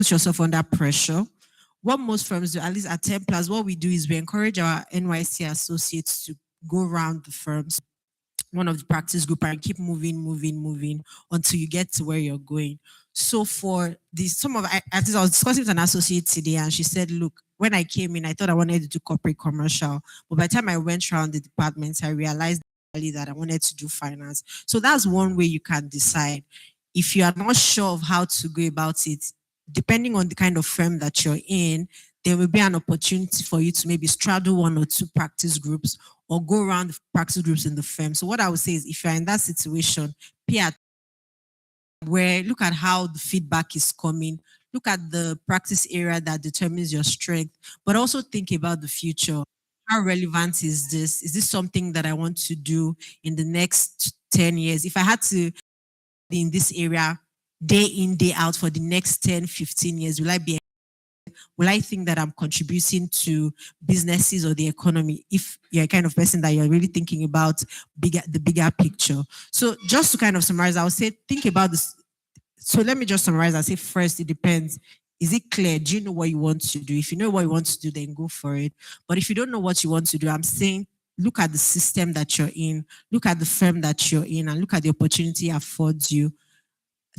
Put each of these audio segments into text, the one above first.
put yourself under pressure. What most firms do, at least at 10 plus, what we do is we encourage our NYC associates to go around the firms, one of the practice group, and keep moving until you get to where you're going. So for this, I was discussing with an associate today, and she said, "Look, when I came in, I thought I wanted to do corporate commercial, but by the time I went around the departments, I realized that I wanted to do finance." So that's one way you can decide. If you are not sure of how to go about it, depending on the kind of firm that you're in, there will be an opportunity for you to maybe straddle one or two practice groups or go around the practice groups in the firm. So what I would say is if you're in that situation, pay attention where look at how the feedback is coming, look at the practice area that determines your strength, but also think about the future. How relevant is this? Is this something that I want to do in the next 10 years? If I had to be in this area day in, day out for the next 10, 15 years, will I think that I'm contributing to businesses or the economy if you're a kind of person that you're really thinking about the bigger picture? So just to kind of summarize, I would say think about this. So let me just summarize. I say first, it depends. Is it clear? Do you know what you want to do? If you know what you want to do, then go for it. But if you don't know what you want to do, I'm saying look at the system that you're in, look at the firm that you're in, and look at the opportunity it affords you.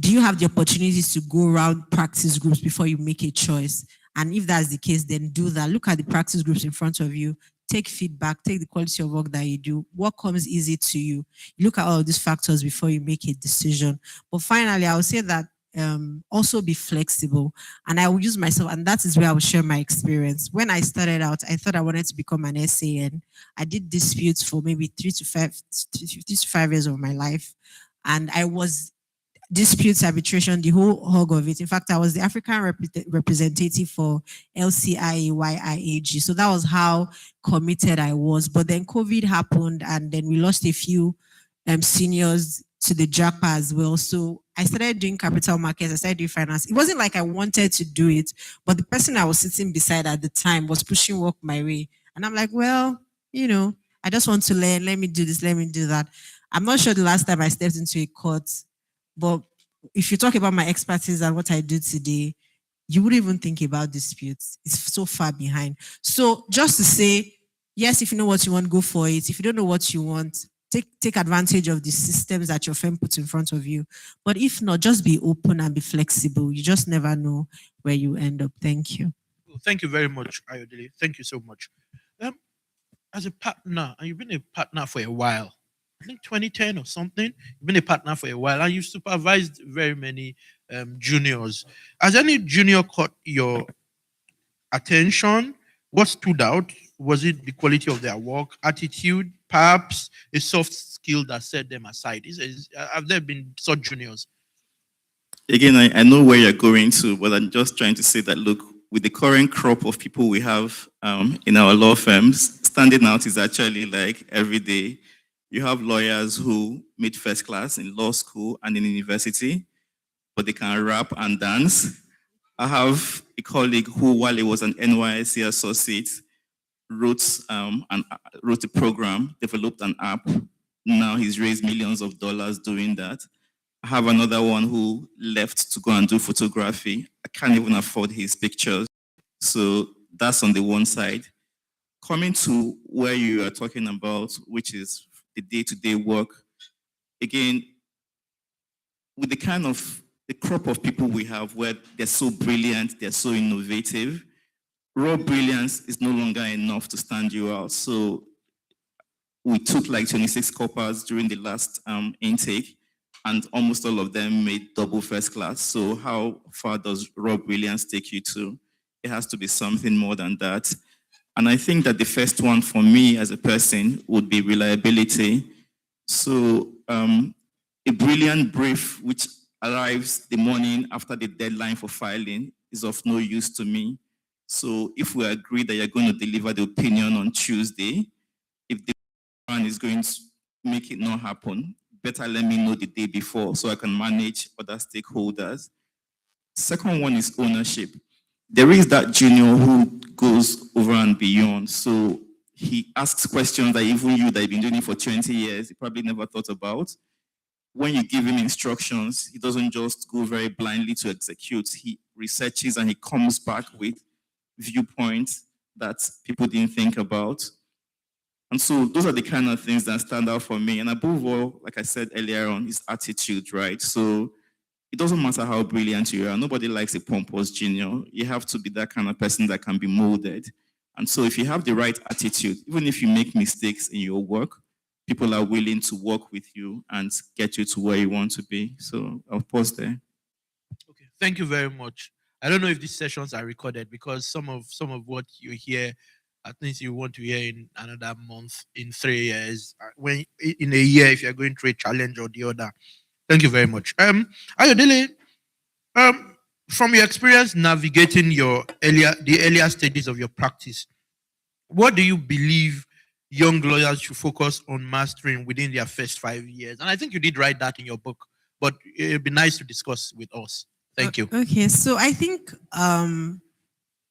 Do you have the opportunities to go around practice groups before you make a choice? And if that's the case, then do that. Look at the practice groups in front of you. Take feedback, take the quality of work that you do. What comes easy to you? Look at all of these factors before you make a decision. But finally, I would say that also be flexible. And I will use myself, and that is where I will share my experience. When I started out, I thought I wanted to become an SAN. I did disputes for maybe 3 to 5 years of my life. And I was disputes arbitration, the whole hog of it. In fact, I was the African representative for LCIAYIAG. So that was how committed I was. But then COVID happened, and then we lost a few seniors to the JAPA as well. So I started doing capital markets, I started doing finance. It wasn't like I wanted to do it, but the person I was sitting beside at the time was pushing work my way. And I'm like, well, I just want to learn. Let me do this, let me do that. I'm not sure the last time I stepped into a court, but if you talk about my expertise and what I do today, you wouldn't even think about disputes. It's so far behind. So just to say, yes, if you know what you want, go for it. If you don't know what you want, take advantage of the systems that your firm puts in front of you. But if not, just be open and be flexible. You just never know where you end up. Thank you. Well, thank you very much, Ayodele. Thank you so much. Um, as a partner, and you've been a partner for a while, I think 2010 or something, you've been a partner for a while, and you've supervised very many juniors. Has any junior caught your attention? What stood out? Was it the quality of their work, attitude, perhaps a soft skill that set them aside? Have there been such juniors? Again, I know where you're going to, but I'm just trying to say that, look, with the current crop of people we have in our law firms, standing out is actually like every day. You have lawyers who made first class in law school and in university, but they can rap and dance. I have a colleague who, while he was an NYSC associate, wrote a program, developed an app. Now he's raised millions of dollars doing that. I have another one who left to go and do photography. I can't even afford his pictures. So that's on the one side. Coming to where you are talking about, which is the day-to-day work, again, with the crop of people we have where they're so brilliant, they're so innovative, raw brilliance is no longer enough to stand you out. So we took like 26 coppers during the last intake, and almost all of them made double first class. So how far does raw brilliance take you to? It has to be something more than that. And I think that the first one for me as a person would be reliability. So a brilliant brief which arrives the morning after the deadline for filing is of no use to me. So if we agree that you're going to deliver the opinion on Tuesday, if the one is going to make it not happen, better let me know the day before so I can manage other stakeholders. Second one is ownership. There is that junior who goes over and beyond. So he asks questions that even you that have been doing it for 20 years, you probably never thought about. when you give him instructions, he doesn't just go very blindly to execute. He researches and he comes back with viewpoints that people didn't think about. And so those are the kind of things that stand out for me. And above all, like I said earlier on, his attitude, right? So it doesn't matter how brilliant you are. Nobody likes a pompous junior. You have to be that kind of person that can be molded. And so if you have the right attitude, even if you make mistakes in your work, people are willing to work with you and get you to where you want to be. So I'll pause there. Okay, thank you very much. I don't know if these sessions are recorded because some of what you hear, at least you want to hear in another month, in 3 years, when in a year, if you're going through a challenge or the other. Thank you very much. Ayodele, from your experience navigating the earlier stages of your practice, what do you believe young lawyers should focus on mastering within their first 5 years? And I think you did write that in your book, but it'd be nice to discuss with us. Thank you. Okay, so I think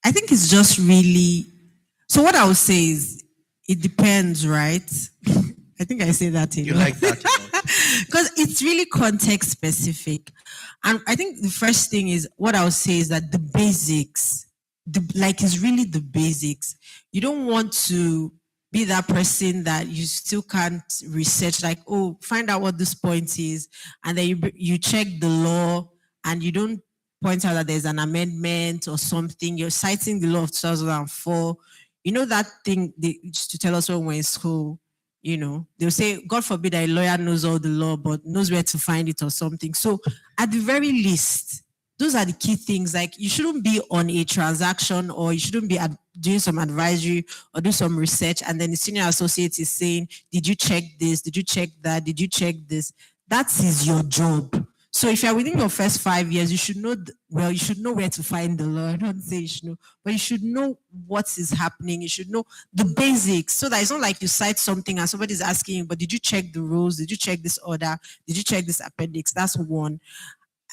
it's just really, so what I would say is it depends, right? I think I say that a You lot. like that a lot. Because it's really context specific. And I think the first thing is what I would say is that the basics, it's really the basics. You don't want to be that person that you still can't research, like, oh, find out what this point is, and then you check the law and you don't point out that there's an amendment or something. You're citing the law of 2004. You know that thing they used to tell us when we were in school, you know, they'll say, God forbid a lawyer knows all the law, but knows where to find it or something. So at the very least, those are the key things. Like, you shouldn't be on a transaction, or you shouldn't be doing some advisory or do some research, and then the senior associate is saying, did you check this? Did you check that? Did you check this? That is your job. So if you're within your first 5 years, you should know, you should know where to find the law. I don't say you should know, but you should know what is happening. You should know the basics, so that it's not like you cite something and somebody's asking you, but did you check the rules? Did you check this order? Did you check this appendix? That's one.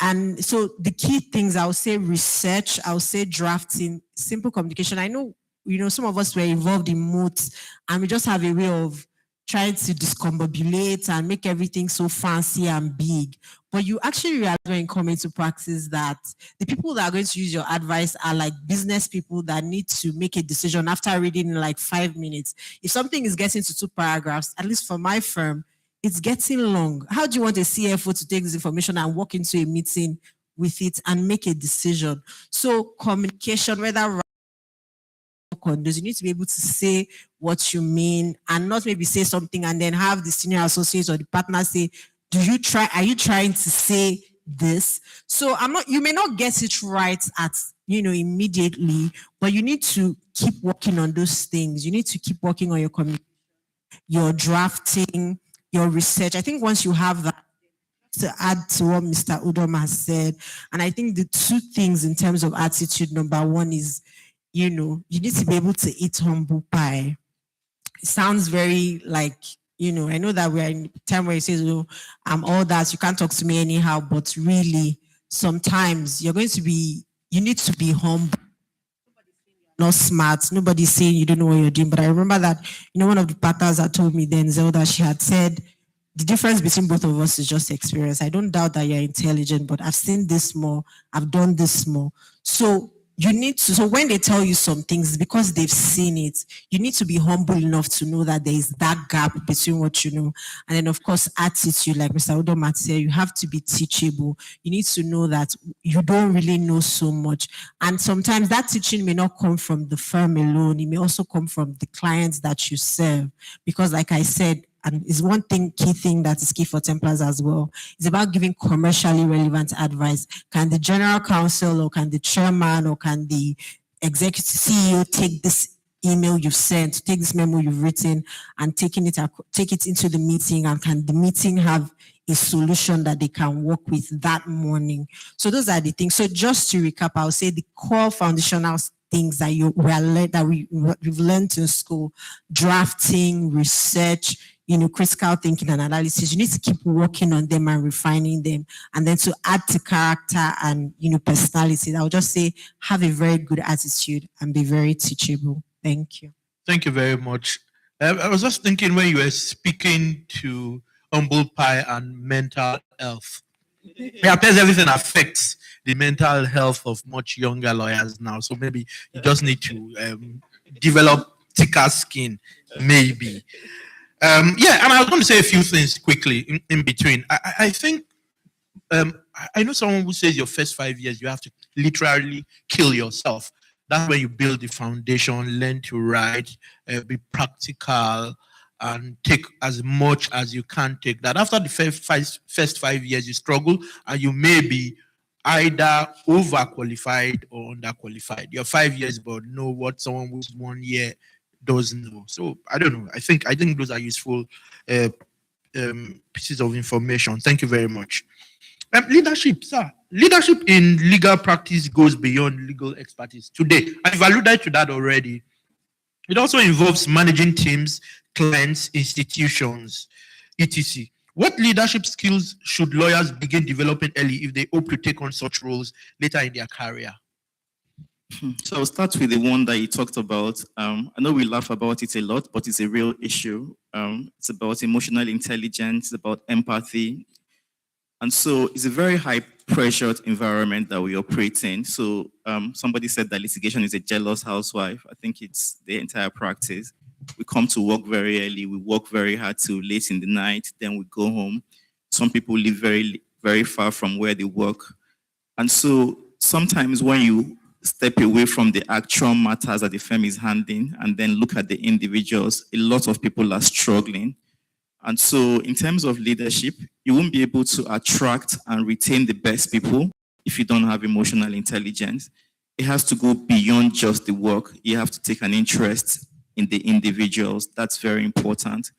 And so the key things, I would say research, I would say drafting, simple communication. I know, you know, some of us were involved in moats, and we just have a way of trying to discombobulate and make everything so fancy and big. But you actually realize when you come into practice that the people that are going to use your advice are like business people that need to make a decision after reading in like 5 minutes. If something is getting to 2 paragraphs, at least for my firm, it's getting long. How do you want a CFO to take this information and walk into a meeting with it and make a decision? So communication, whether condos, you need to be able to say what you mean, and not maybe say something and then have the senior associate or the partner say, are you trying to say this? So you may not get it right at, immediately, but you need to keep working on those things. You need to keep working on your communication, your drafting, your research. I think once you have that, to add to what Mr. Udom has said, and I think the 2 things in terms of attitude, number 1 is, you need to be able to eat humble pie. It sounds very like, I know that we're in a time where it says, oh, I'm all that, you can't talk to me anyhow, but really, sometimes you need to be humble. Not smart. Nobody's saying you don't know what you're doing. But I remember that, one of the partners that told me then, Zelda, she had said, the difference between both of us is just experience. I don't doubt that you're intelligent, but I've seen this more, I've done this more. So when they tell you some things, because they've seen it, you need to be humble enough to know that there is that gap between what you know. And then, of course, attitude, like Mr. Udom said, you have to be teachable. You need to know that you don't really know so much. And sometimes that teaching may not come from the firm alone. It may also come from the clients that you serve. Because like I said, and it's one key thing that is key for Templars as well. It's about giving commercially relevant advice. Can the general counsel, or can the chairman, or can the executive CEO take this email you've sent, take this memo you've written, and take it into the meeting, and can the meeting have a solution that they can work with that morning? So those are the things. So just to recap, I'll say the core foundational things that we've learned in school: drafting, research, critical thinking and analysis. You need to keep working on them and refining them. And then to add to character and, personality, I would just say, have a very good attitude and be very teachable. Thank you. Thank you very much. I was just thinking when you were speaking to humble pie, and mental health. It appears everything affects the mental health of much younger lawyers now. So maybe you just need to develop thicker skin, maybe. Yeah, and I was going to say a few things quickly in between. I think I know someone who says your first 5 years you have to literally kill yourself. That's when you build the foundation, learn to write, be practical, and take as much as you can take. That after the first 5 years, you struggle and you may be either overqualified or underqualified. You're 5 years, but know what someone who's 1 year doesn't know. So I don't know. I think those are useful pieces of information. Thank you very much. Leadership, sir. Leadership in legal practice goes beyond legal expertise. Today, I've alluded to that already. It also involves managing teams, clients, institutions, etc. What leadership skills should lawyers begin developing early if they hope to take on such roles later in their career? So I'll start with the one that you talked about. I know we laugh about it a lot, but it's a real issue. It's about emotional intelligence, it's about empathy. And so it's a very high pressured environment that we operate in. So somebody said that litigation is a jealous housewife. I think it's the entire practice. We come to work very early, we work very hard till late in the night, then we go home. Some people live very, very far from where they work. And so sometimes when you step away from the actual matters that the firm is handling and then look at the individuals, a lot of people are struggling. And so in terms of leadership, you won't be able to attract and retain the best people if you don't have emotional intelligence. It has to go beyond just the work. You have to take an interest in the individuals. That's very important.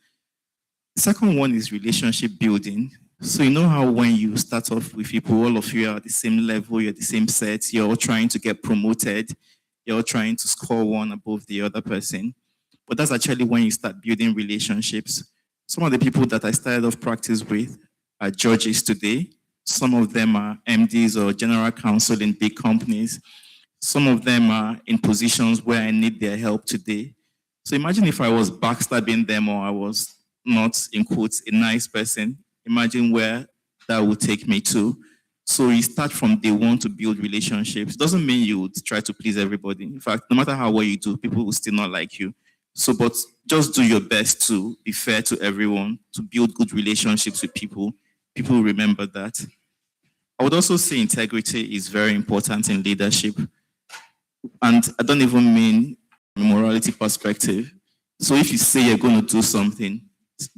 The second one is relationship building. So you know how when you start off with people, all of you are at the same level, you're the same set, you're all trying to get promoted, you're all trying to score one above the other person. But that's actually when you start building relationships. Some of the people that I started off practice with are judges today. Some of them are MDs or general counsel in big companies. Some of them are in positions where I need their help today. So imagine if I was backstabbing them or I was not, in quotes, a nice person. Imagine where that would take me to. So you start from day one to build relationships. Doesn't mean you would try to please everybody. In fact, no matter how well you do, people will still not like you. So, but just do your best to be fair to everyone, to build good relationships with people. People will remember that. I would also say integrity is very important in leadership. And I don't even mean from a morality perspective. So if you say you're going to do something,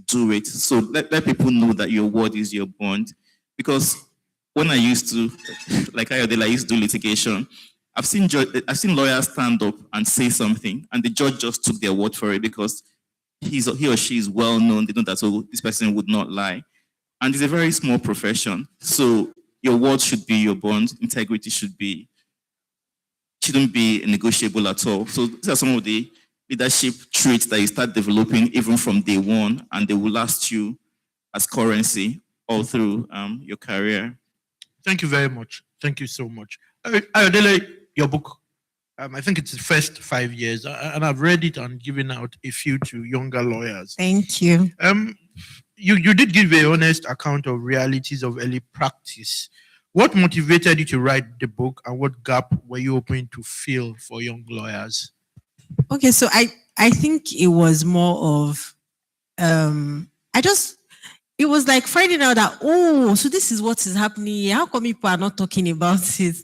do it. So let people know that your word is your bond. Because when I used to, like Ayodele, I used to do litigation, I've seen lawyers stand up and say something, and the judge just took their word for it because he or she is well known. They know that this person would not lie. And it's a very small profession. So your word should be your bond. Integrity shouldn't be negotiable at all. So these are some of the leadership traits that you start developing even from day one, and they will last you as currency all through your career. Thank you very much. Thank you so much. Ayodele, your book, I think it's the first 5 years, and I've read it and given out a few to younger lawyers. Thank you. You did give an honest account of realities of early practice. What motivated you to write the book, and what gap were you hoping to fill for young lawyers? Okay, so I think it was more of it was like finding out that, oh, so this is what is happening. How come people are not talking about it?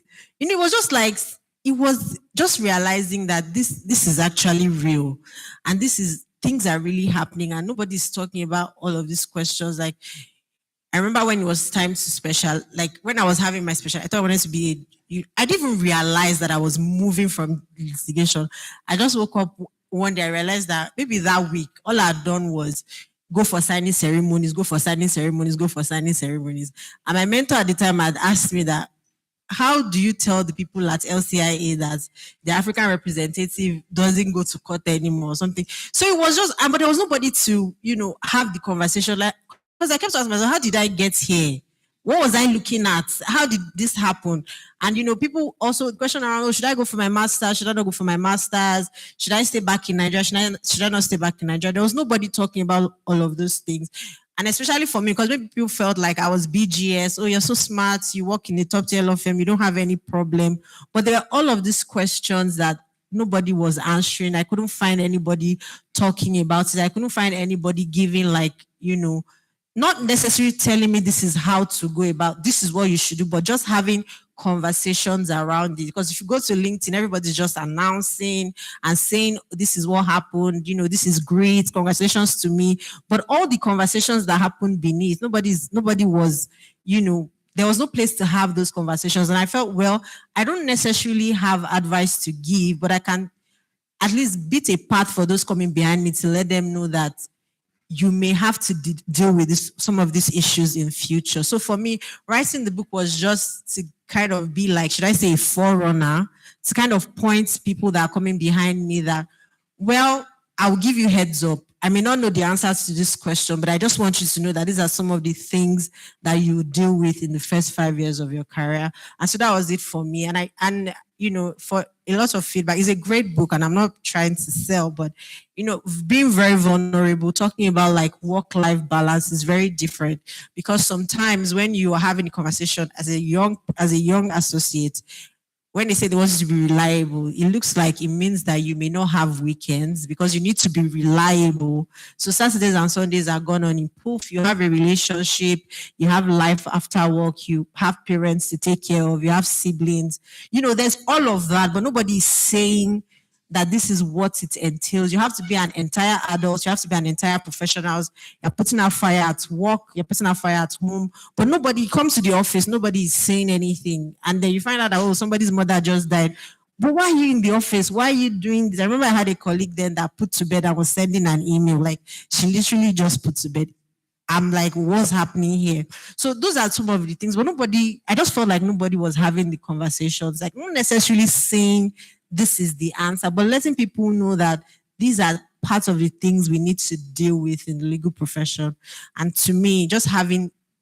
And it was just like, it was just realizing that this is actually real, and things are really happening, and nobody's talking about all of these questions. Like, I remember when it was time to special, like when I was having my special, I thought I wanted to be I didn't even realize that I was moving from litigation. I just woke up one day, I realized that maybe that week, all I'd done was go for signing ceremonies. And my mentor at the time had asked me that, how do you tell the people at LCIA that the African representative doesn't go to court anymore or something? So it was just, but there was nobody to, have the conversation. Like, because I kept asking myself, how did I get here? What was I looking at? How did this happen? And, people also question around, oh, should I go for my master's? Should I not go for my master's? Should I stay back in Nigeria? Should I not stay back in Nigeria? There was nobody talking about all of those things. And especially for me, because maybe people felt like I was BGS. Oh, you're so smart. You work in a top tier law firm. You don't have any problem. But there are all of these questions that nobody was answering. I couldn't find anybody talking about it. I couldn't find anybody giving not necessarily telling me this is how to go about, this is what you should do, but just having conversations around it. Because if you go to LinkedIn, everybody's just announcing and saying, this is what happened, this is great, congratulations to me. But all the conversations that happened beneath, nobody was, there was no place to have those conversations. And I felt, well, I don't necessarily have advice to give, but I can at least beat a path for those coming behind me to let them know that you may have to deal with some of these issues in future. So for me, writing the book was just to kind of be like, should I say a forerunner, to kind of point people that are coming behind me that, well, I'll give you heads up. I may not know the answers to this question, but I just want you to know that these are some of the things that you deal with in the first 5 years of your career. And so that was it for me. And for a lot of feedback, it's a great book, and I'm not trying to sell, but being very vulnerable, talking about like work-life balance is very different, because sometimes when you are having a conversation as a young associate, when they say they want you to be reliable, it looks like it means that you may not have weekends because you need to be reliable. So Saturdays and Sundays are gone on in poof. You have a relationship, you have life after work, you have parents to take care of, you have siblings. There's all of that, but nobody is saying that this is what it entails. You have to be an entire adult. You have to be an entire professional. You're putting out fire at work. You're putting out fire at home. But nobody comes to the office. Nobody is saying anything. And then you find out that, oh, somebody's mother just died. But why are you in the office? Why are you doing this? I remember I had a colleague then that put to bed. I was sending an email. Like, she literally just put to bed. I'm like, what's happening here? So those are some of the things. But I just felt like nobody was having the conversations. Like, not necessarily saying this is the answer, but letting people know that these are parts of the things we need to deal with in the legal profession. And to me, just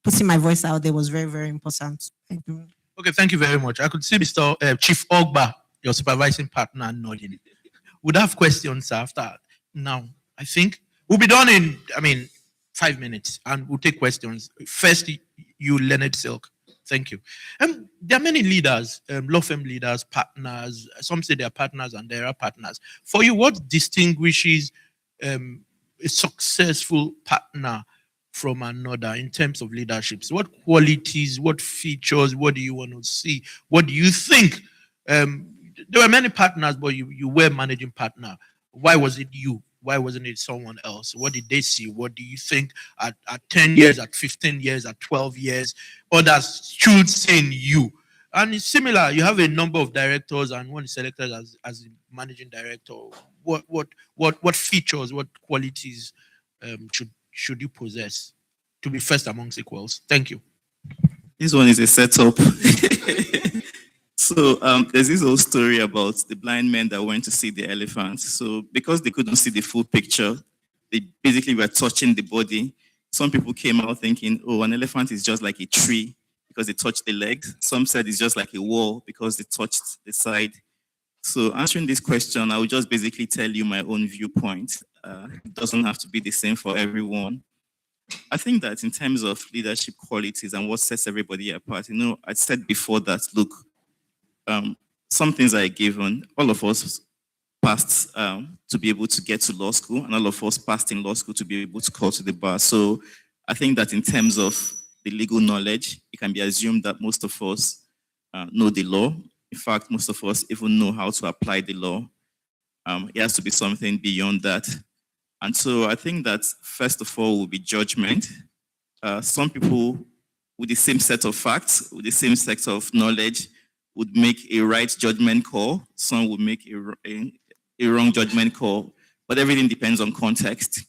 putting my voice out there was very, very important. Thank you. Okay, thank you very much. I could see Mr. Chief Ogba, your supervising partner, nodding. Would have questions after. Now, I think we'll be done in, 5 minutes, and we'll take questions. First, you, Leonard Silk. Thank you. There are many leaders, law firm leaders, partners. Some say they are partners and there are partners. For you, what distinguishes a successful partner from another in terms of leaderships? What qualities, what features, what do you want to see? What do you think? There were many partners, but you were managing partner. Why was it you? Why wasn't it someone else? What did they see? What do you think at 10 years, at 15 years, at 12 years, others should see in you? And it's similar. You have a number of directors, and one is selected as a managing director. What features, what qualities should you possess to be first amongst equals? Thank you. This one is a setup. So there's this old story about the blind men that went to see the elephant. So because they couldn't see the full picture, they basically were touching the body. Some people came out thinking, oh, an elephant is just like a tree because they touched the legs. Some said it's just like a wall because they touched the side. So answering this question, I will just basically tell you my own viewpoint. It doesn't have to be the same for everyone. I think that in terms of leadership qualities and what sets everybody apart, I said before that, look, some things are a given. All of us passed to be able to get to law school, and all of us passed in law school to be able to call to the bar. So I think that in terms of the legal knowledge, it can be assumed that most of us know the law. In fact, most of us even know how to apply the law. It has to be something beyond that. And so I think that first of all will be judgment. Some people with the same set of facts, with the same set of knowledge, would make a right judgment call. Some would make a wrong judgment call, but everything depends on context.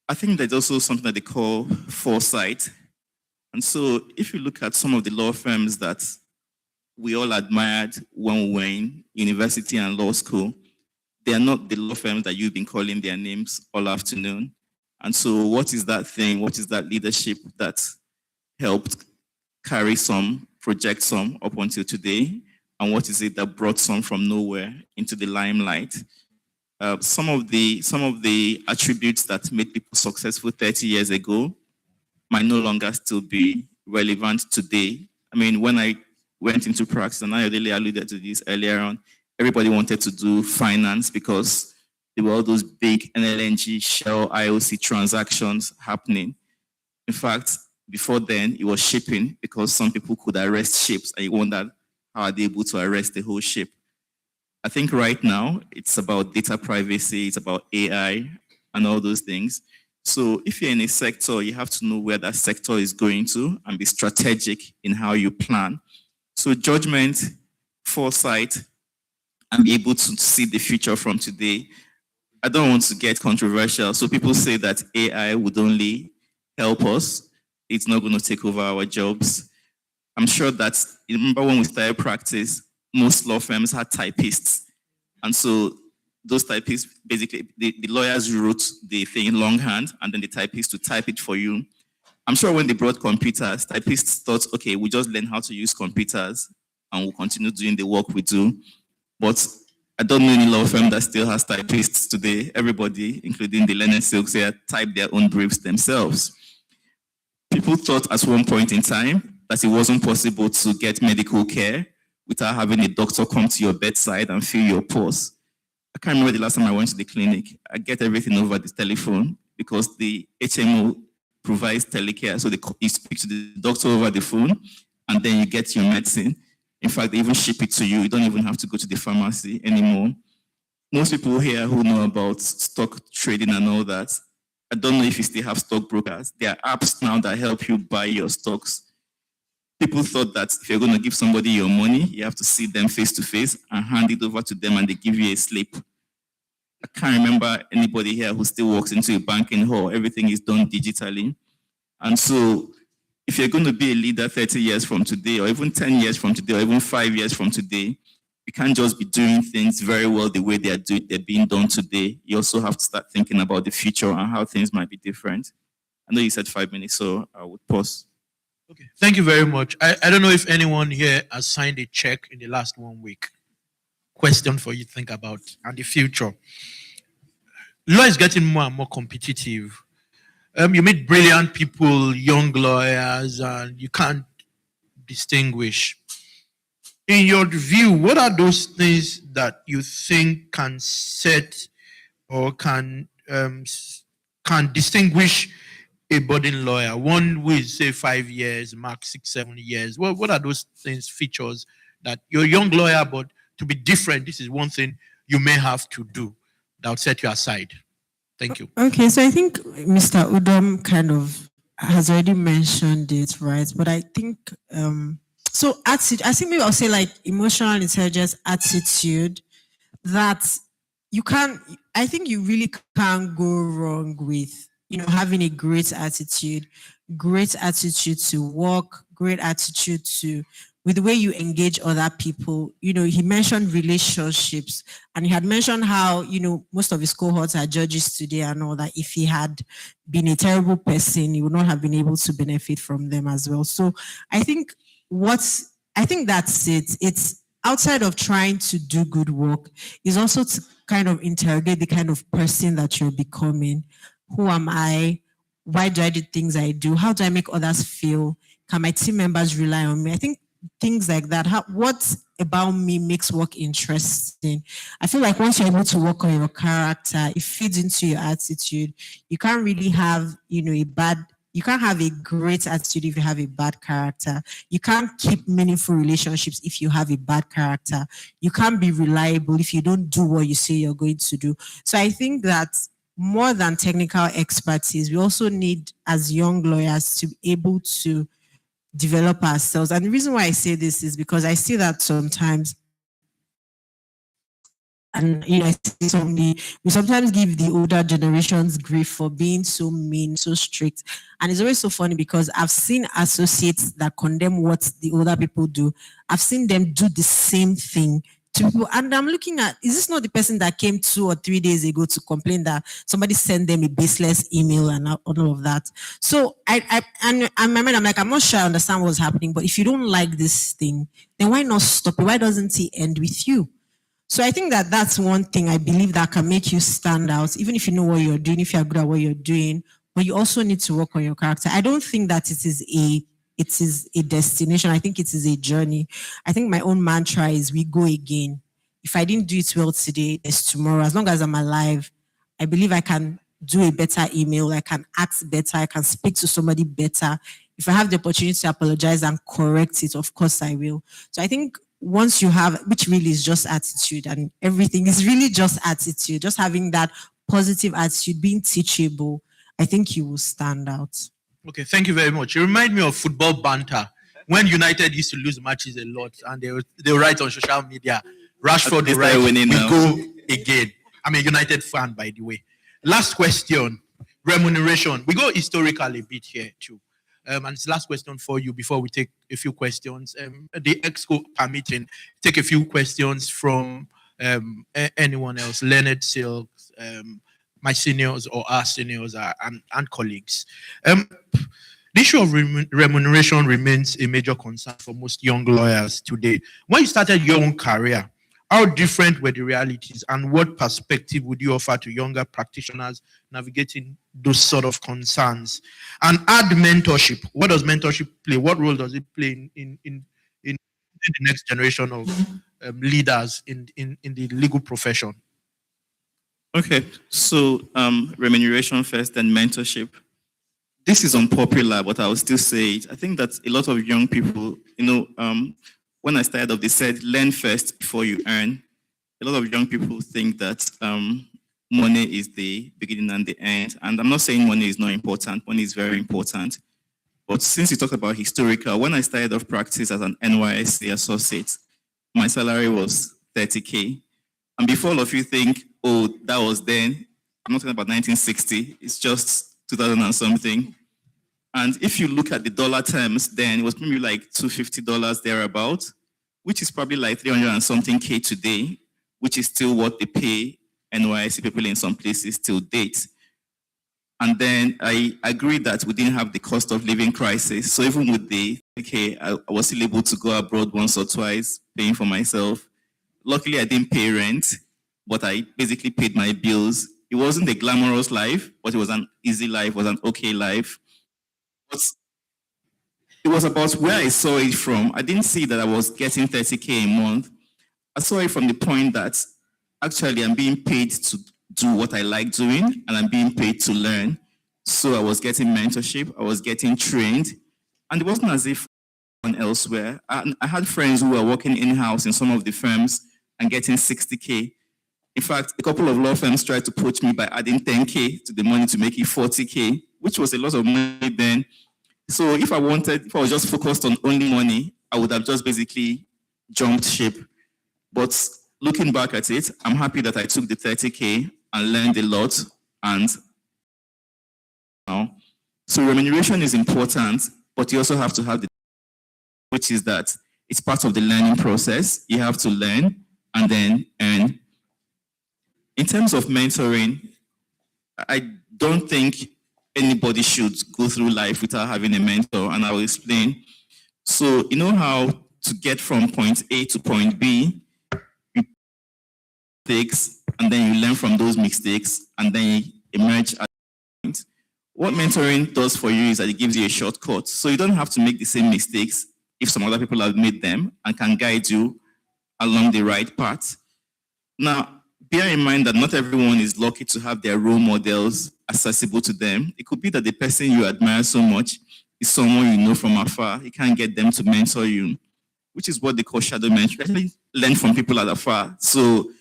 I think there's also something that they call foresight. And so if you look at some of the law firms that we all admired when we were in university and law school, they are not the law firms that you've been calling their names all afternoon. And so what is that thing? What is that leadership that helped carry some, project some up until today? And what is it that brought some from nowhere into the limelight? some of the attributes that made people successful 30 years ago might no longer still be relevant today. I mean, when I went into practice, and I really alluded to this earlier on, everybody wanted to do finance because there were all those big NLNG, Shell, IOC transactions happening. In fact, before then, it was shipping because some people could arrest ships, and you wondered how are they able to arrest the whole ship. I think right now it's about data privacy, it's about AI and all those things. So if you're in a sector, you have to know where that sector is going to and be strategic in how you plan. So judgment, foresight, and be able to see the future from today. I don't want to get controversial. So people say that AI would only help us. It's not going to take over our jobs. I'm sure that, you remember when we started practice, most law firms had typists. And so those typists, basically, the lawyers wrote the thing in longhand, and then the typist to type it for you. I'm sure when they brought computers, typists thought, okay, we just learn how to use computers and we'll continue doing the work we do. But I don't know any law firm that still has typists today. Everybody, including the learned silks here, type their own briefs themselves. People thought at one point in time that it wasn't possible to get medical care without having a doctor come to your bedside and feel your pulse. I can't remember the last time I went to the clinic. I get everything over the telephone because the HMO provides telecare. So you speak to the doctor over the phone and then you get your medicine. In fact, they even ship it to you. You don't even have to go to the pharmacy anymore. Most people here who know about stock trading and all that, I don't know if you still have stockbrokers. There are apps now that help you buy your stocks. People thought that if you're going to give somebody your money, you have to see them face to face and hand it over to them and they give you a slip. I can't remember anybody here who still walks into a banking hall. Everything is done digitally. And so if you're going to be a leader 30 years from today, or even 10 years from today, or even 5 years from today, you can't just be doing things very well the way they're being done today. You also have to start thinking about the future and how things might be different. I know you said 5 minutes, so I would pause. Okay, thank you very much. I don't know if anyone here has signed a check in the last 1 week. Question for you to think about and the future. Law is getting more and more competitive. You meet brilliant people, young lawyers, and you can't distinguish. In your view, what are those things that you think can set or can distinguish a budding lawyer? One who is, say, 5 years, max 6, 7 years. What are those things, features that you're a young lawyer, but to be different, this is one thing you may have to do that will set you aside? Thank you. Okay, so I think Mr. Udom kind of has already mentioned it, right? But I think, so attitude, I think maybe I'll say like emotional intelligence, attitude, that you can't, I think you really can't go wrong with, having a great attitude to work, great attitude to, with the way you engage other people. He mentioned relationships, and he had mentioned how, most of his cohorts are judges today and all that. If he had been a terrible person, he would not have been able to benefit from them as well. So I think that's it. It's outside of trying to do good work, is also to kind of interrogate the kind of person that you're becoming. Who am I? Why do I do things I do? How do I make others feel? Can my team members rely on me? I think things like that. What about me makes work interesting? I feel like once you're able to work on your character, it feeds into your attitude. You can't really have, you can't have a great attitude if you have a bad character. You can't keep meaningful relationships if you have a bad character. You can't be reliable if you don't do what you say you're going to do. So I think that more than technical expertise, we also need, as young lawyers, to be able to develop ourselves. And the reason why I say this is because I see that sometimes, and I see we sometimes give the older generations grief for being so mean, so strict. And it's always so funny because I've seen associates that condemn what the older people do. I've seen them do the same thing to people. And I'm looking at, is this not the person that came 2 or 3 days ago to complain that somebody sent them a baseless email and all of that? So and in my mind, I'm like, I'm not sure I understand what's happening, but if you don't like this thing, then why not stop it? Why doesn't it end with you? So I think that that's one thing I believe that can make you stand out, even if you know what you're doing, if you're good at what you're doing, but you also need to work on your character. I don't think that it is a destination. I think it is a journey. I think my own mantra is we go again. If I didn't do it well today, there's tomorrow. As long as I'm alive, I believe I can do a better email. I can act better. I can speak to somebody better. If I have the opportunity to apologize and correct it, of course I will. So I think once you have, which really is just attitude, and everything is really just attitude, just having that positive attitude, being teachable, I think you will stand out. Okay, thank you very much. You remind me of football banter. When United used to lose matches a lot, and they write on social media, Rashford will write, we go again. I'm a United fan, by the way. Last question, remuneration. We go historical a bit here too. And it's the last question for you before we take a few questions. The exco permitting, take a few questions from anyone else, Leonard Silks, my seniors or our seniors and colleagues. The issue of remuneration remains a major concern for most young lawyers today. When you started your own career, how different were the realities, and what perspective would you offer to younger practitioners navigating those sort of concerns? And add mentorship. What does mentorship play? What role does it play in the next generation of leaders in the legal profession? Okay, so remuneration first, then mentorship. This is unpopular, but I will still say it. I think that a lot of young people, when I started off, they said, learn first before you earn. A lot of young people think that money is the beginning and the end. And I'm not saying money is not important. Money is very important. But since you talked about historical, when I started off practice as an NYSC associate, my salary was 30K. And before all of you think, oh, that was then, I'm not talking about 1960, it's just 2000 and something. And if you look at the dollar terms, then it was maybe like $250 thereabout, which is probably like 300 and something K today, which is still what they pay NYSC people in some places till date. And then I agree that we didn't have the cost of living crisis. So even with the, I was still able to go abroad once or twice, paying for myself. Luckily, I didn't pay rent, but I basically paid my bills. It wasn't a glamorous life, but it was an easy life, was an okay life. But it was about where I saw it from. I didn't see that I was getting 30K a month. I saw it from the point that actually I'm being paid to do what I like doing, and I'm being paid to learn. So I was getting mentorship, I was getting trained, and it wasn't as if elsewhere. I had friends who were working in-house in some of the firms and getting 60K. In fact, a couple of law firms tried to poach me by adding 10K to the money to make it 40K, which was a lot of money then. So if I was just focused on only money, I would have just basically jumped ship. But looking back at it, I'm happy that I took the 30K and learned a lot. And so remuneration is important, but you also have to have which is that it's part of the learning process. You have to learn and then earn. In terms of mentoring, I don't think anybody should go through life without having a mentor, and I will explain. So you know how to get from point A to point B, you mistakes, and then you learn from those mistakes, and then you emerge at the point. What mentoring does for you is that it gives you a shortcut. So you don't have to make the same mistakes if some other people have made them, and can guide you along the right path. Now, bear in mind that not everyone is lucky to have their role models accessible to them. It could be that the person you admire so much is someone you know from afar. You can't get them to mentor you, which is what they call shadow mentoring. You actually learn from people at afar. So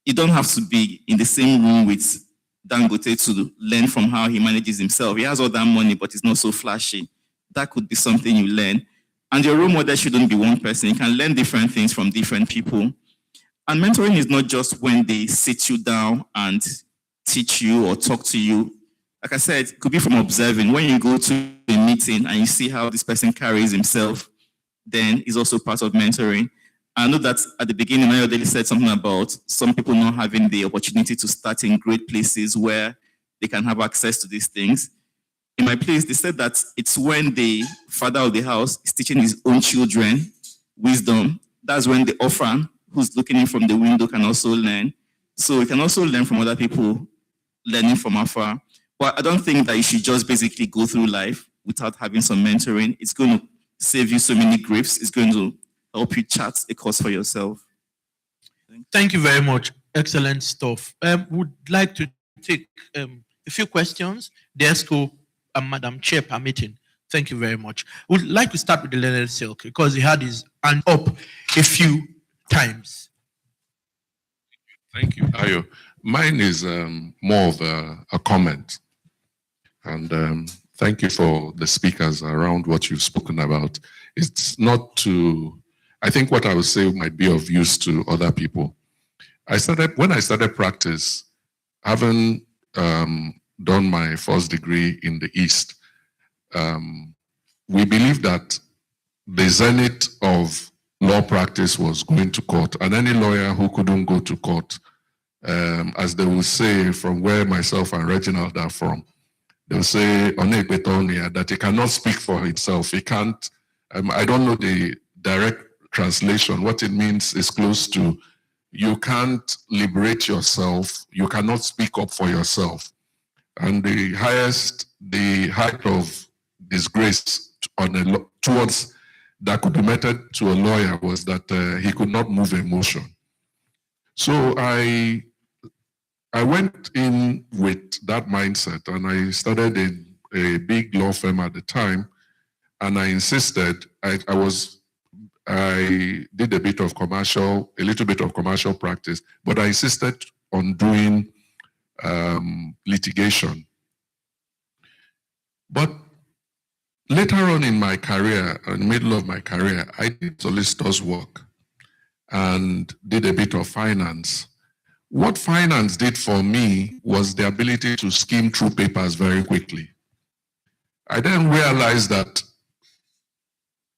you don't have to be in the same room with Dangote to learn from how he manages himself. He has all that money, but it's not so flashy. That could be something you learn. And your role model shouldn't be one person. You can learn different things from different people. And mentoring is not just when they sit you down and teach you or talk to you. Like I said, it could be from observing. When you go to a meeting and you see how this person carries himself, then it's also part of mentoring. I know that at the beginning, Ayodele said something about some people not having the opportunity to start in great places where they can have access to these things. In my place, they said that it's when the father of the house is teaching his own children wisdom. That's when the orphan who's looking in from the window can also learn. So we can also learn from other people learning from afar. But I don't think that you should just basically go through life without having some mentoring. It's going to save you so many griefs. It's going to help you chart a course for yourself. Thank you very much. Excellent stuff. Would like to take a few questions. The ESCO and Madam Chair permitting. Thank you very much. Would like to start with the Leonard Silk because he had his hand up a few times. Thank you, Ayo. Mine is more of a comment. And thank you for the speakers around what you've spoken about. It's not to, I think what I would say might be of use to other people. When I started practice, having done my first degree in the East, we believed that the zenith of law practice was going to court, and any lawyer who couldn't go to court, as they will say from where myself and Reginald are from, they'll say that he cannot speak for himself. He can't, I don't know the direct translation. What it means is close to, you can't liberate yourself, you cannot speak up for yourself. And the height of disgrace towards that could be meted to a lawyer was that he could not move emotion. So I went in with that mindset, and I started in a big law firm at the time, and I insisted, I did a little bit of commercial practice, but I insisted on doing litigation. But later on in my career, in the middle of my career, I did solicitor's work and did a bit of finance. What finance did for me was the ability to skim through papers very quickly. I then realized that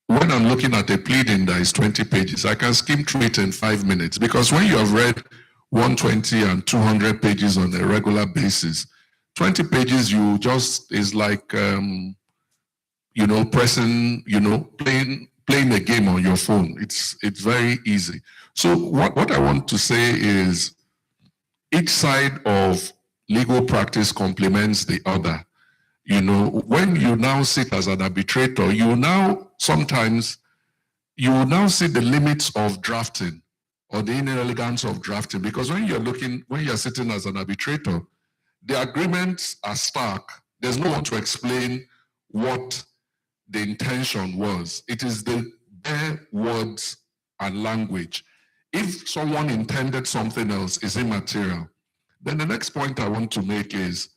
when I'm looking at a pleading that is 20 pages, I can skim through it in 5 minutes, because when you have read 120 and 200 pages on a regular basis, 20 pages is like, pressing, playing a game on your phone. It's very easy. So what I want to say is each side of legal practice complements the other. When you now sit as an arbitrator, you will now see the limits of drafting or the inelegance of drafting, because when you're sitting as an arbitrator, the agreements are stark. There's no one to explain what the intention was. It is the bare words and language. If someone intended something else, it's immaterial. Then the next point I want to make is,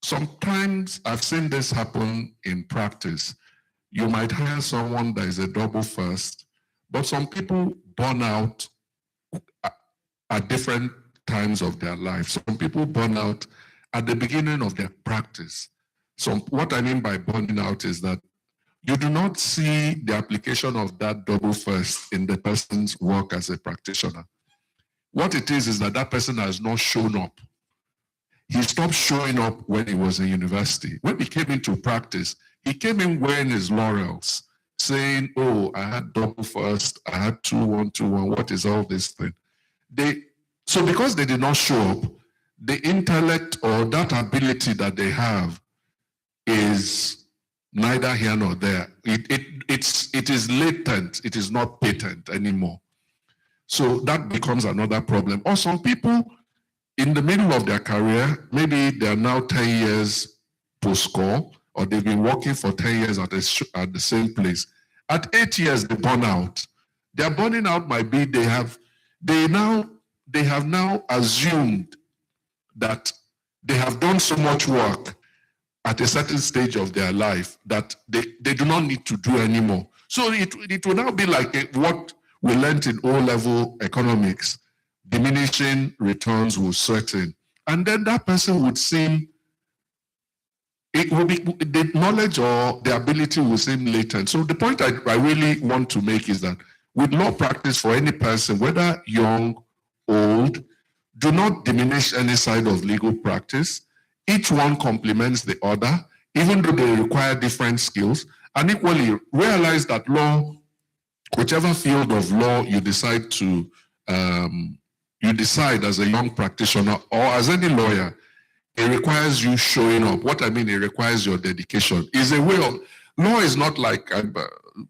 sometimes I've seen this happen in practice. You might hire someone that is a double first, but some people burn out at different times of their life. Some people burn out at the beginning of their practice. So what I mean by burning out is that you do not see the application of that double first in the person's work as a practitioner. What it is that person has not shown up. He stopped showing up when he was in university. When he came into practice, he came in wearing his laurels, saying, oh, I had double first, I had 2-1-2-1, what is all this thing? So because they did not show up, the intellect or that ability that they have is neither here nor there. It is latent, it is not patent anymore. So that becomes another problem. Or some people in the middle of their career, maybe they are now 10 years post-score, or they've been working for 10 years at the same place. At 8 years, they burn out. Their burning out might be they have now assumed that they have done so much work at a certain stage of their life that they do not need to do anymore. So it will now be like what we learned in O-level economics, diminishing returns will set in. And then that person would seem, it will be, the knowledge or the ability will seem latent. So the point I really want to make is that with law practice for any person, whether young, old, do not diminish any side of legal practice. Each one complements the other, even though they require different skills, and equally realize that law whichever field of law you decide to, you decide as a young practitioner or as any lawyer, it requires you showing up. What I mean, it requires your dedication. It's a way of, law is not like,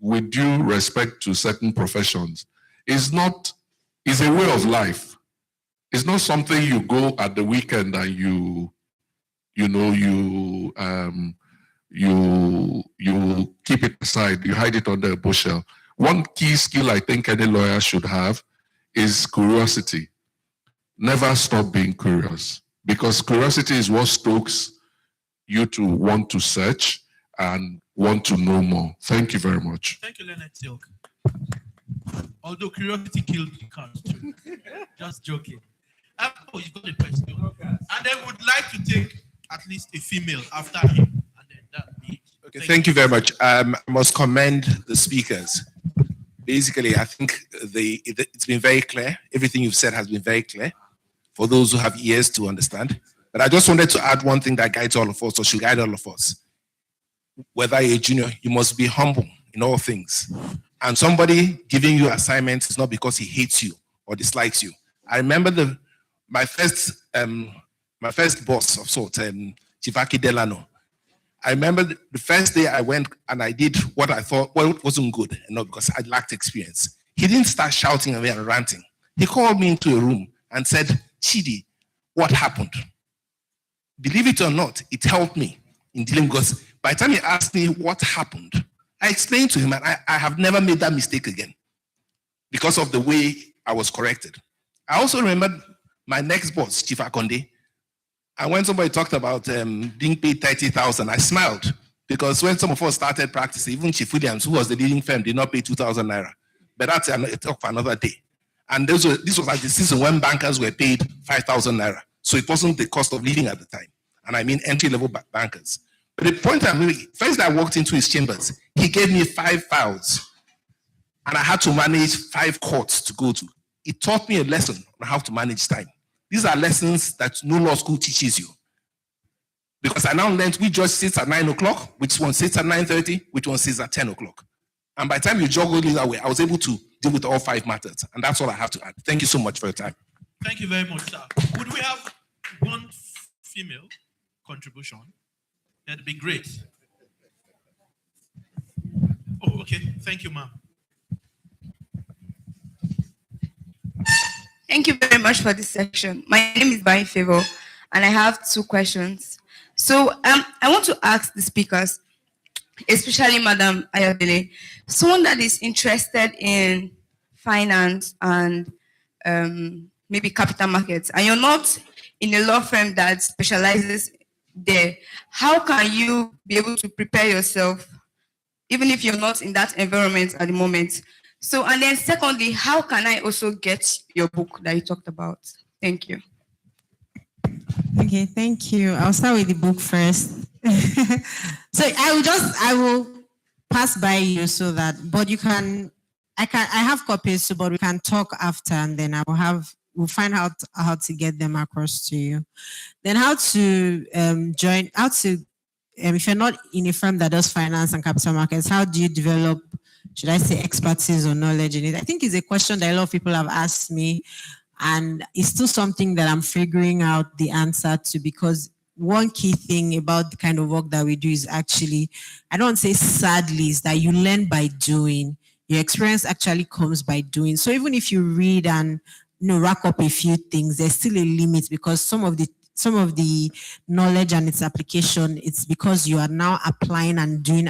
with due respect to certain professions, it's a way of life. It's not something you go at the weekend and you keep it aside, you hide it under a bushel. One key skill I think any lawyer should have is curiosity. Never stop being curious, because curiosity is what stokes you to want to search and want to know more. Thank you very much. Thank you, Leonard Silk. Although curiosity killed the cat too. Just joking. Oh, you got a question. And then would like to take at least a female after him. And then that be it. Okay, thank you very much. I must commend the speakers. Basically, I think it's been very clear. Everything you've said has been very clear for those who have ears to understand. But I just wanted to add one thing that guides all of us, or should guide all of us. Whether you're a junior, you must be humble in all things. And somebody giving you assignments is not because he hates you or dislikes you. I remember my first boss of sorts, Chivaki Delano. I remember the first day I went and I did what I thought, well, it wasn't good, not because I lacked experience. He didn't start shouting at me and ranting. He called me into a room and said, Chidi, what happened? Believe it or not, it helped me in dealing, because by the time he asked me what happened, I explained to him, and I have never made that mistake again because of the way I was corrected. I also remember my next boss, Chief Akonde, and when somebody talked about being paid 30,000, I smiled, because when some of us started practicing, even Chief Williams, who was the leading firm, did not pay 2,000 naira. But that's a talk for another day. And this was like the season when bankers were paid 5,000 naira. So it wasn't the cost of living at the time. And I mean entry-level bankers. But the point I'm making, first I walked into his chambers, he gave me 5 files. And I had to manage 5 courts to go to. It taught me a lesson on how to manage time. These are lessons that no law school teaches you. Because I now learned which judge sits at 9 o'clock, which one sits at 9:30, which one sits at 10 o'clock. And by the time you juggle it that way, I was able to deal with all 5 matters. And that's all I have to add. Thank you so much for your time. Thank you very much, sir. Would we have one female contribution? That'd be great. Oh, okay. Thank you, ma'am. Thank you very much for this section. My name is Barry Favor, and I have 2 questions. So I want to ask the speakers, especially Madam Ayodele, someone that is interested in finance and maybe capital markets, and you're not in a law firm that specializes there, how can you be able to prepare yourself, even if you're not in that environment at the moment? So, and then secondly, how can I also get your book that you talked about? Thank you. Okay, thank you. I'll start with the book first. So I will pass by you so that, but you can, I have copies, so but we can talk after, and then we'll find out how to get them across to you. Then how to if you're not in a firm that does finance and capital markets, how do you develop, should I say, expertise or knowledge in it? I think it's a question that a lot of people have asked me, and it's still something that I'm figuring out the answer to, because one key thing about the kind of work that we do is actually, I don't say sadly, is that you learn by doing. Your experience actually comes by doing. So even if you read and rack up a few things, there's still a limit, because some of the knowledge and its application, it's because you are now applying and doing.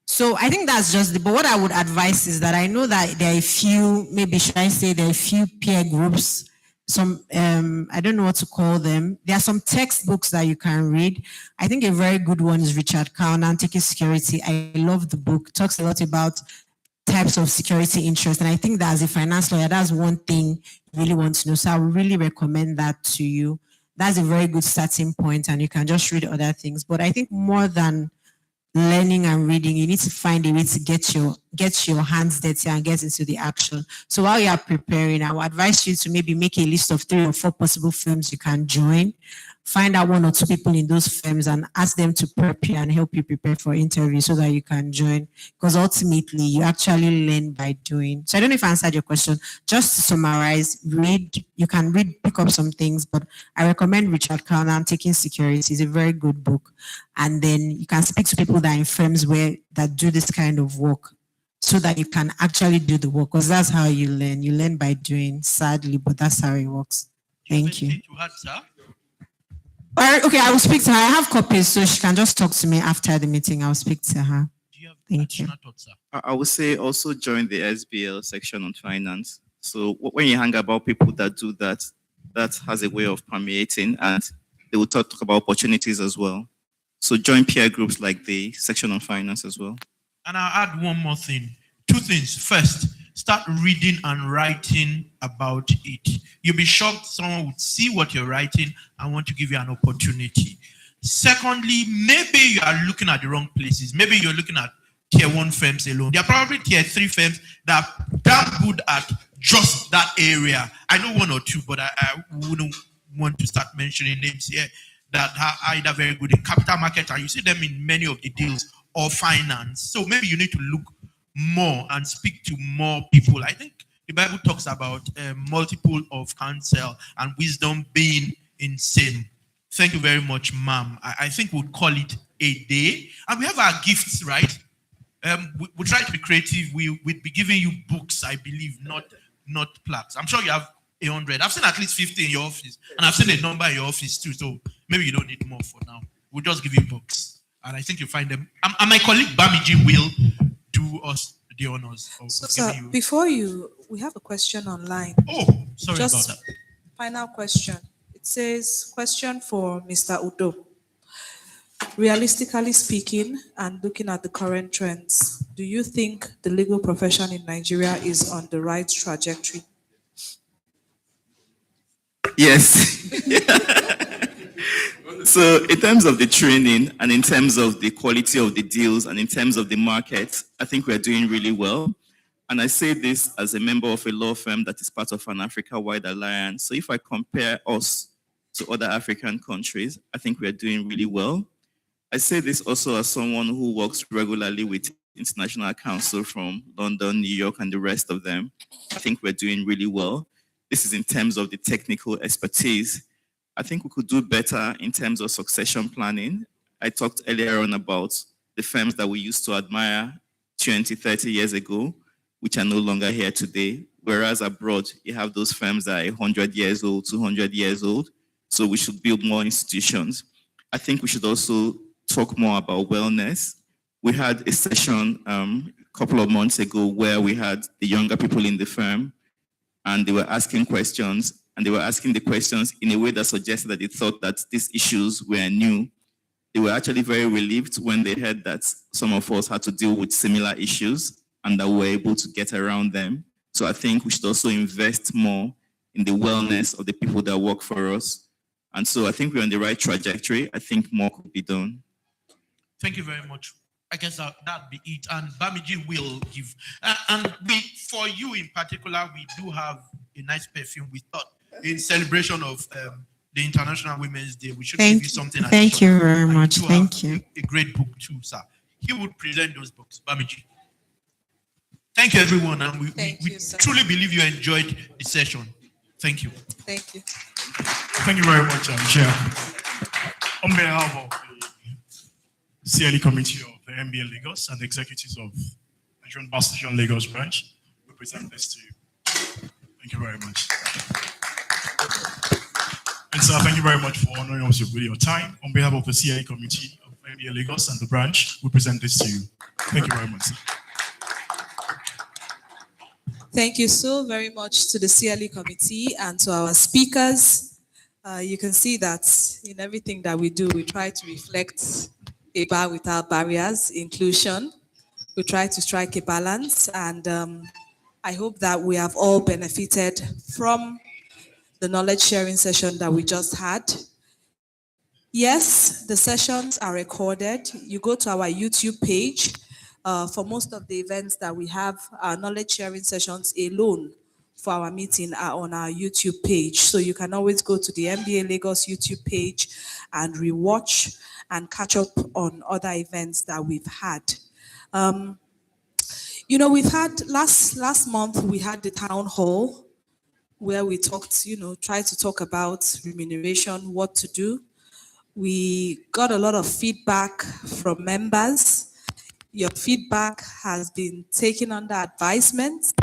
So I think that's just but what I would advise is that I know that there are a few, maybe should I say there are a few peer groups, some, I don't know what to call them. There are some textbooks that you can read. I think a very good one is Richard Kaunan, Taking Security. I love the book. It talks a lot about types of security interest. And I think that as a finance lawyer, that's one thing you really want to know. So I would really recommend that to you. That's a very good starting point, and you can just read other things. But I think more than learning and reading, you need to find a way to get get your hands dirty and get into the action. So while you are preparing, I would advise you to maybe make a list of 3 or 4 possible firms you can join. Find out 1 or 2 people in those firms and ask them to prep you and help you prepare for interview so that you can join. Because ultimately, you actually learn by doing. So I don't know if I answered your question. Just to summarize, read. You can read, pick up some things, but I recommend Richard Calnan, Taking Security. It's a very good book. And then you can speak to people that are in firms that do this kind of work so that you can actually do the work. Because that's how you learn. You learn by doing, sadly, but that's how it works. Thank you. Okay, I will speak to her. I have copies, so she can just talk to me after the meeting. I'll speak to her. Do you have Thank you. thoughts, sir? I would say also join the SBL section on finance. So when you hang about people that do that, that has a way of permeating, and they will talk about opportunities as well. So join peer groups like the section on finance as well. And I'll add one more thing. 2 things. First, start reading and writing about it. You'll be shocked someone would see what you're writing and want to give you an opportunity. Secondly, maybe you are looking at the wrong places. Maybe you're looking at tier 1 firms alone. There are probably tier 3 firms that are damn good at just that area. I know 1 or 2, but I wouldn't want to start mentioning names here that are either very good in capital market, and you see them in many of the deals, or finance. So maybe you need to look more and speak to more people. I think the Bible talks about multiple of counsel and wisdom being insane. Thank you very much, ma'am. I think we'll call it a day. And we have our gifts, right? We try to be creative. We'd be giving you books, I believe, not plaques. I'm sure you have 100. I've seen at least 50 in your office. And I've seen a number in your office too. So maybe you don't need more for now. We'll just give you books. And I think you'll find them. And my colleague Bamiji will do us the honors of Sir, giving you. before we have a question online. Oh, sorry about that. Final question. It says, question for Mr. Udo. Realistically speaking, and looking at the current trends, do you think the legal profession in Nigeria is on the right trajectory? Yes. So in terms of the training and in terms of the quality of the deals and in terms of the market, I think we're doing really well. And I say this as a member of a law firm that is part of an Africa-wide alliance. So if I compare us to other African countries, I think we're doing really well. I say this also as someone who works regularly with International Council from London, New York, and the rest of them. I think we're doing really well. This is in terms of the technical expertise. I think we could do better in terms of succession planning. I talked earlier on about the firms that we used to admire 20, 30 years ago, which are no longer here today. Whereas abroad, you have those firms that are 100 years old, 200 years old. So we should build more institutions. I think we should also talk more about wellness. We had a session a couple of months ago where we had the younger people in the firm and they were asking questions, and they were asking the questions in a way that suggested that they thought that these issues were new. They were actually very relieved when they heard that some of us had to deal with similar issues and that we were able to get around them. So I think we should also invest more in the wellness of the people that work for us. And so I think we're on the right trajectory. I think more could be done. Thank you very much. I guess that'd be it. And Bamiji will give. And for you in particular, we do have a nice perfume. We thought in celebration of the International Women's Day, we should give you something. Thank you very much. Thank you. A great book too, sir. He would present those books, Bamiji. Thank you, everyone. And we truly believe you enjoyed the session. Thank you. Thank you. Thank you very much, Chair. On behalf of the CLE Committee of the MBA Lagos and the executives of Nigerian Bar Station Lagos branch, we present this to you. Thank you very much. And sir, thank you very much for honoring us with your time. On behalf of the CLE Committee of MBA Lagos and the branch, we present this to you. Thank you very much, sir. Thank you so very much to the CLE committee and to our speakers. You can see that in everything that we do, we try to reflect a bar without barriers, inclusion. We try to strike a balance, and I hope that we have all benefited from the knowledge sharing session that we just had. Yes, the sessions are recorded. You go to our YouTube page. for most of the events that we have, our knowledge sharing sessions alone for our meeting are on our YouTube page. So you can always go to the MBA Lagos YouTube page and rewatch and catch up on other events that we've had. You know, we've had last month, we had the town hall where we talked, tried to talk about remuneration, what to do. We got a lot of feedback from members. Your feedback has been taken under advisement.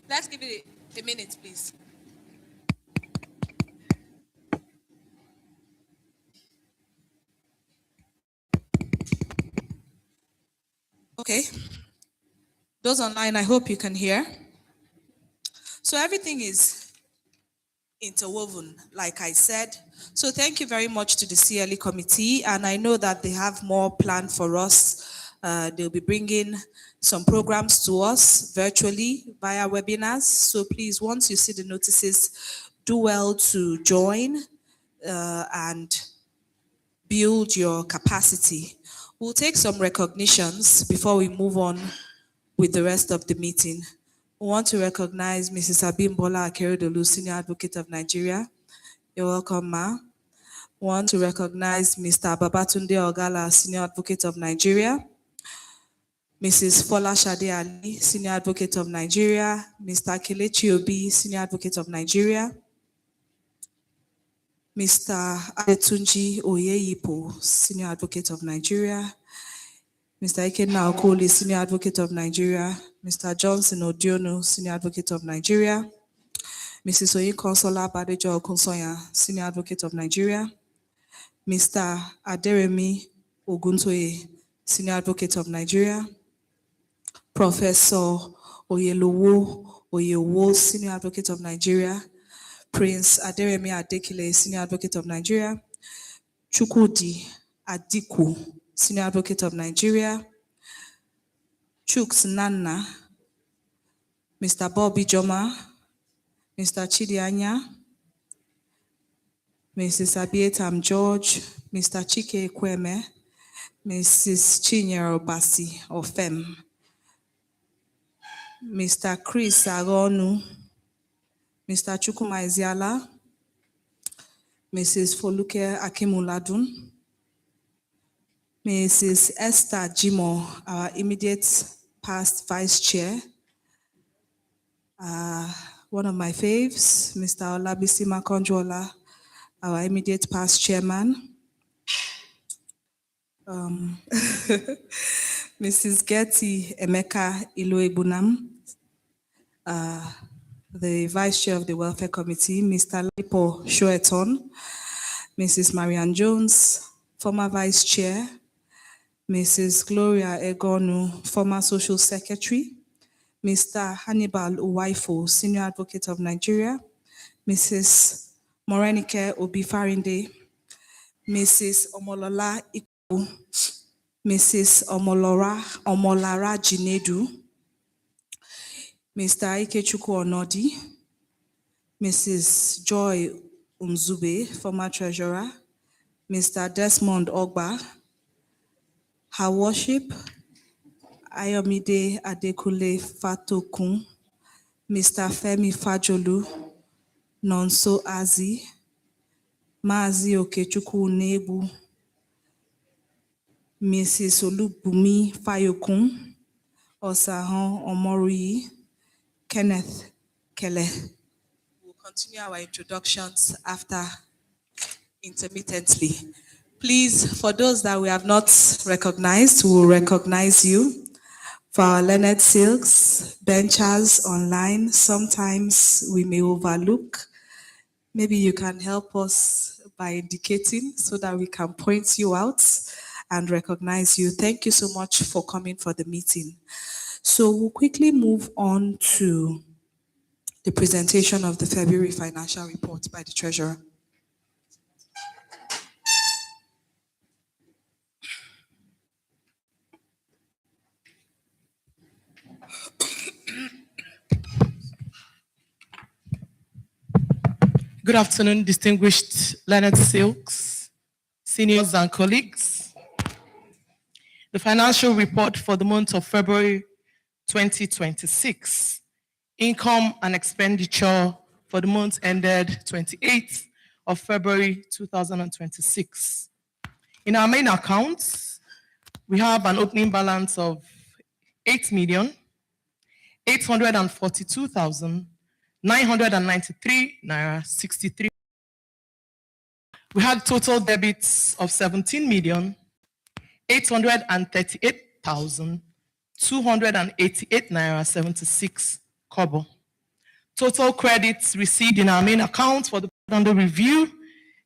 Let's give it a minute, please. Okay. Those online, I hope you can hear. So everything is interwoven, like I said. So thank you very much to the CLE committee, and I know that they have more planned for us. They'll be bringing some programs to us virtually via webinars. So please, once you see the notices, do well to join and build your capacity. We'll take some recognitions before we move on with the rest of the meeting. We want to recognize Mrs. Abimbola Akeredolu, Senior Advocate of Nigeria. You're welcome, Ma. We want to recognize Mr. Babatunde Ogala, Senior Advocate of Nigeria. Mrs. Fola Shade Ali, Senior Advocate of Nigeria. Mr. Kelechi Obi, Senior Advocate of Nigeria. Mr. Adetunji Oyeyipo, Senior Advocate of Nigeria. Mr. Ikenna Okoli, Senior Advocate of Nigeria. Mr. Johnson Odiono, Senior Advocate of Nigeria. Mrs. Oyinkansola Badejo Okunsoya, Senior Advocate of Nigeria. Mr. Aderemi Oguntoye, Senior Advocate of Nigeria. Professor Oyelowo Oyewo, Senior Advocate of Nigeria. Prince Aderemi Adekile, Senior Advocate of Nigeria. Chukwudi Adiku, Senior Advocate of Nigeria. Chuks Nana, Mr. Bobby Joma, Mr. Chidi Anya, Mrs. Abietam George, Mr. Chike Kweme, Mrs. Chinyere Obasi of FEM, Mr. Chris Agonu, Mr. Chukuma Eziala, Mrs. Foluke Akimuladun, Mrs. Esther Jimo, our immediate past vice chair, one of my faves, Mr. Olabisi Makonjola, our immediate past chairman, Mrs. Getty Emeka Iloebunam, the Vice Chair of the Welfare Committee, Mr. Lipo Shoeton, Mrs. Marianne Jones, former Vice Chair, Mrs. Gloria Egonu, former Social Secretary, Mr. Hannibal Uwaifo, Senior Advocate of Nigeria, Mrs. Morenike Obi-Farinde, Mrs. Omolola Iku, Mrs. Omolara Jinedu, Mr. Ikechukwu Onodi, Mrs. Joy Umzube, former treasurer, Mr. Desmond Ogba, Her Worship, Ayomide Adekule Fatokun, Mr. Femi Fajolu, Nonso Azi, Mazi Okechukwu Nebu, Mrs. Olubumi Fayokun, Osahan Omori, Kenneth Kele. We'll continue our introductions after intermittently. Please, for those that we have not recognized, we will recognize you. For our learned silks, benchers online, sometimes we may overlook. Maybe you can help us by indicating so that we can point you out and recognize you. Thank you so much for coming for the meeting. So we'll quickly move on to the presentation of the February financial report by the Treasurer. Good afternoon, distinguished learned silks, seniors and colleagues. The financial report for the month of February 2026, income and expenditure for the month ended 28th of February 2026. In our main accounts, we have an opening balance of 8,842,993 naira 63. We had total debits of 17,838,288 naira 76 kobo. Total credits received in our main account for the under review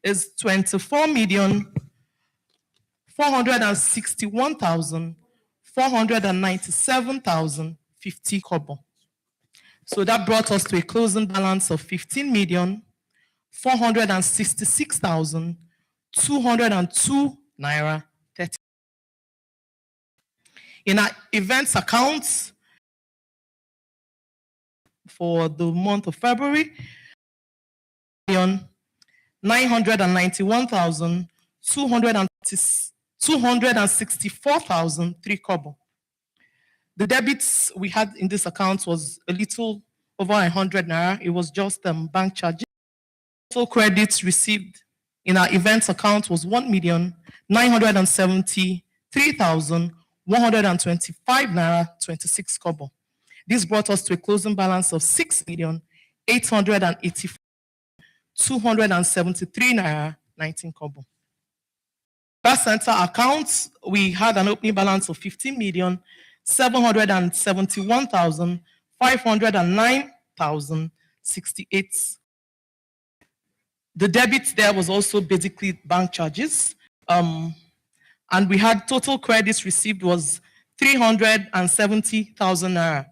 is 24,461,497,050 kobo. So that brought us to a closing balance of 15,466,202 naira 30. In our events accounts for the month of February, 991,264,003 kobo. The debits we had in this account was a little over 100 naira. It was just bank charges. Total credits received in our events account was 1,973,125 naira 26 kobo. This brought us to a closing balance of 6,884,273 naira 19 kobo. First center accounts, we had an opening balance of 15,771,509,068. The debit there was also basically bank charges. And we had total credits received was 370,000 naira.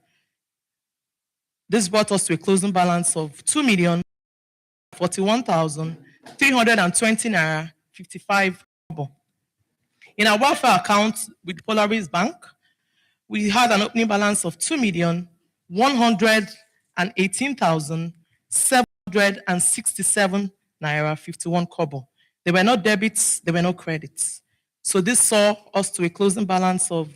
This brought us to a closing balance of 2,041,320 naira 55 kobo. In our welfare account with Polaris Bank, we had an opening balance of 2,118,767 naira 51 kobo. There were no debits, there were no credits. So this saw us to a closing balance of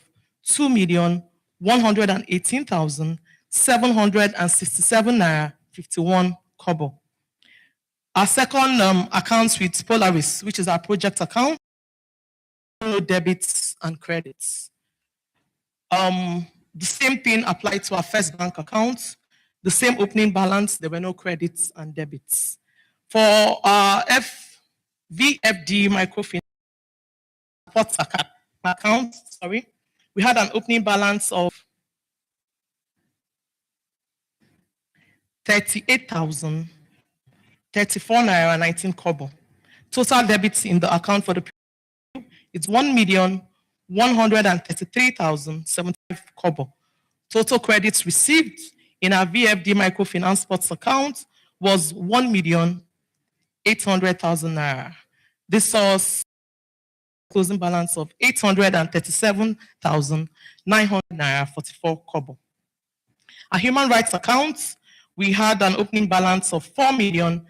2,118,767 767 naira 51 kobo. Our second account with Polaris, which is our project account, no debits and credits. The same thing applied to our first bank account. The same opening balance, there were no credits and debits. For our VFD microfinance account, we had an opening balance of 38,034 naira 19 kobo. Total debits in the account for the period is 1,133,075 kobo. Total credits received in our VFD microfinance sports account was 1,800,000 naira. This saw closing balance of 837,900 naira 44 kobo. Our human rights account, we had an opening balance of 4,000,000